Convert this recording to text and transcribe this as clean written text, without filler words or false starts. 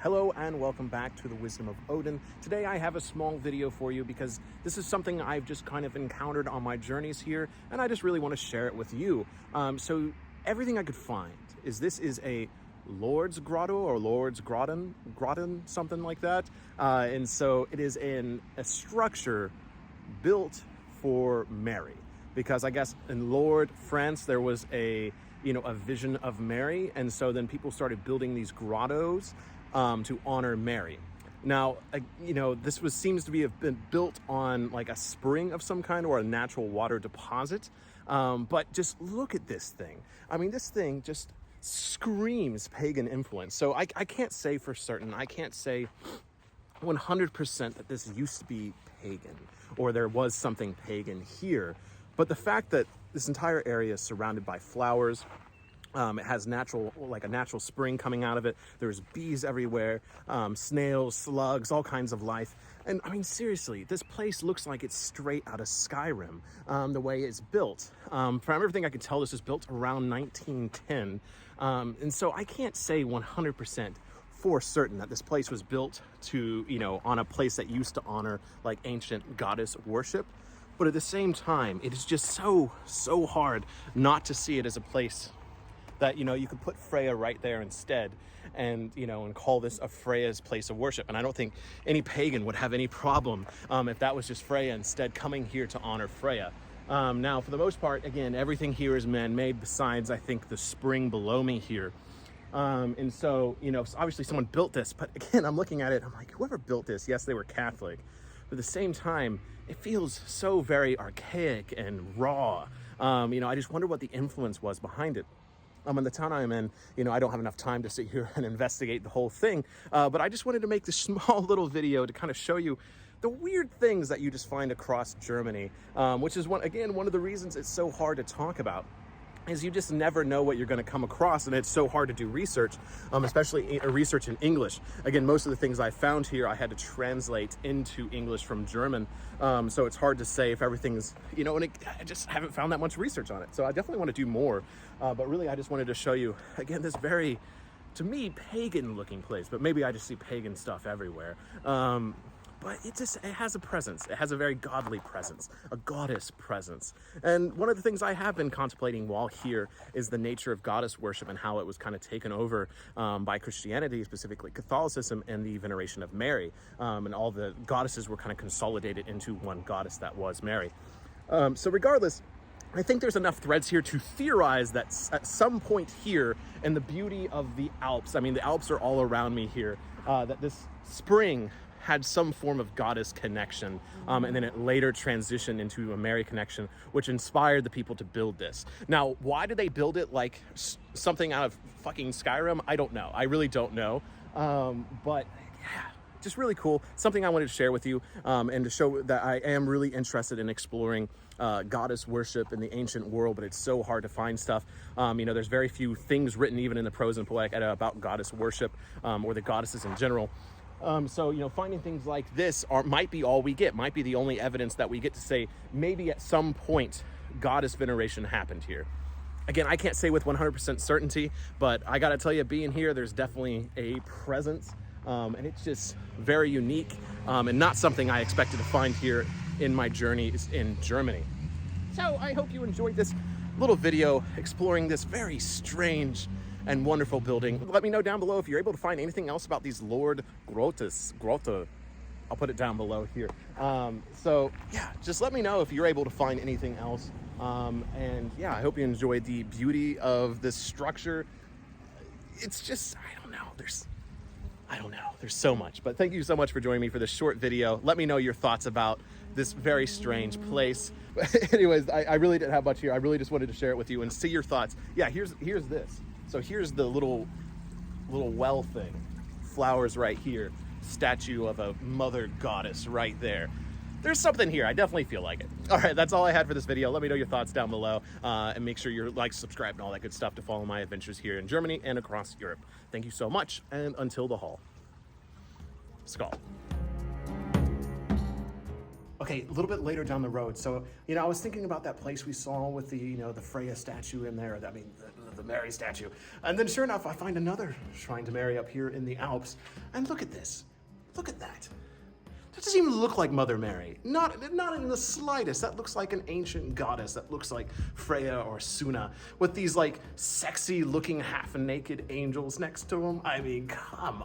Hello and welcome back to the Wisdom of Odin. Today I have a small video for you because this is something I've just kind of encountered on my journeys here, and I just really want to share it with you. So everything I could find is this is a Lord's Grotto or Lord's Grotton, something like that. And so it is a structure built for Mary, because I guess in Lord France there was a vision of Mary, and so then people started building these grottos to honor Mary. Now, this seems to have been built on like a spring of some kind or a natural water deposit. But just look at this thing. I mean, this thing just screams pagan influence. So I can't say for certain, I can't say 100% that this used to be pagan or there was something pagan here. But the fact that this entire area is surrounded by flowers, it has a natural spring coming out of it. There's bees everywhere, snails, slugs, all kinds of life. And I mean, seriously, this place looks like it's straight out of Skyrim, the way it's built. From everything I could tell, this was built around 1910. And so I can't say 100% for certain that this place was built to, on a place that used to honor like ancient goddess worship. But at the same time, it is just so hard not to see it as a place that, you could put Freya right there instead and, and call this a Freya's place of worship. And I don't think any pagan would have any problem if that was just Freya instead coming here to honor Freya. Now, for the most part, again, everything here is man-made besides, I think, the spring below me here. And so, obviously someone built this, but again, I'm looking at it, I'm like, whoever built this, yes, they were Catholic. But at the same time, it feels so very archaic and raw. I just wonder what the influence was behind it. In the town I'm in, I don't have enough time to sit here and investigate the whole thing. But I just wanted to make this small little video to kind of show you the weird things that you just find across Germany, which is one of the reasons it's so hard to talk about. Is you just never know what you're going to come across, and it's so hard to do research, especially research in English. Again, most of the things I found here I had to translate into English from German, so it's hard to say if everything's, and I just haven't found that much research on it. So I definitely want to do more, but really I just wanted to show you, again, this very, to me, pagan-looking place, but maybe I just see pagan stuff everywhere. But it has a presence. It has a very godly presence, a goddess presence. And one of the things I have been contemplating while here is the nature of goddess worship and how it was kind of taken over by Christianity, specifically Catholicism, and the veneration of Mary. And all the goddesses were kind of consolidated into one goddess that was Mary. So regardless, I think there's enough threads here to theorize that at some point here in the beauty of the Alps, I mean, the Alps are all around me here, that this spring had some form of goddess connection, and then it later transitioned into a Mary connection, which inspired the people to build this. Now, why did they build it like something out of fucking Skyrim? I don't know. I really don't know. But yeah, just really cool. Something I wanted to share with you, and to show that I am really interested in exploring goddess worship in the ancient world, but it's so hard to find stuff. There's very few things written even in the Prose and Poetic Edda about goddess worship, or the goddesses in general. So, finding things like this might be all we get, might be the only evidence that we get to say maybe at some point goddess veneration happened here. Again, I can't say with 100% certainty, but I gotta tell you, being here, there's definitely a presence, and it's just very unique, and not something I expected to find here in my journeys in Germany. So I hope you enjoyed this little video exploring this very strange and wonderful building. Let me know down below if you're able to find anything else about these Lord Grotto. I'll put it down below here. So yeah, just let me know if you're able to find anything else. And yeah, I hope you enjoyed the beauty of this structure. It's just, I don't know, there's so much. But thank you so much for joining me for this short video. Let me know your thoughts about this very strange place. But anyways, I really didn't have much here. I really just wanted to share it with you and see your thoughts. Yeah, here's this. So here's the little well thing. Flowers right here. Statue of a mother goddess right there. There's something here. I definitely feel like it. All right, that's all I had for this video. Let me know your thoughts down below. And make sure you're subscribe, and all that good stuff to follow my adventures here in Germany and across Europe. Thank you so much, and until the hall. Skål. Okay, a little bit later down the road. So, I was thinking about that place we saw with the, the Freya statue in there. I mean, the Mary statue. And then sure enough, I find another shrine to Mary up here in the Alps. And look at this. Look at that. That doesn't even look like Mother Mary. Not in the slightest. That looks like an ancient goddess. That looks like Freya or Suna with these like sexy looking half naked angels next to them. I mean, come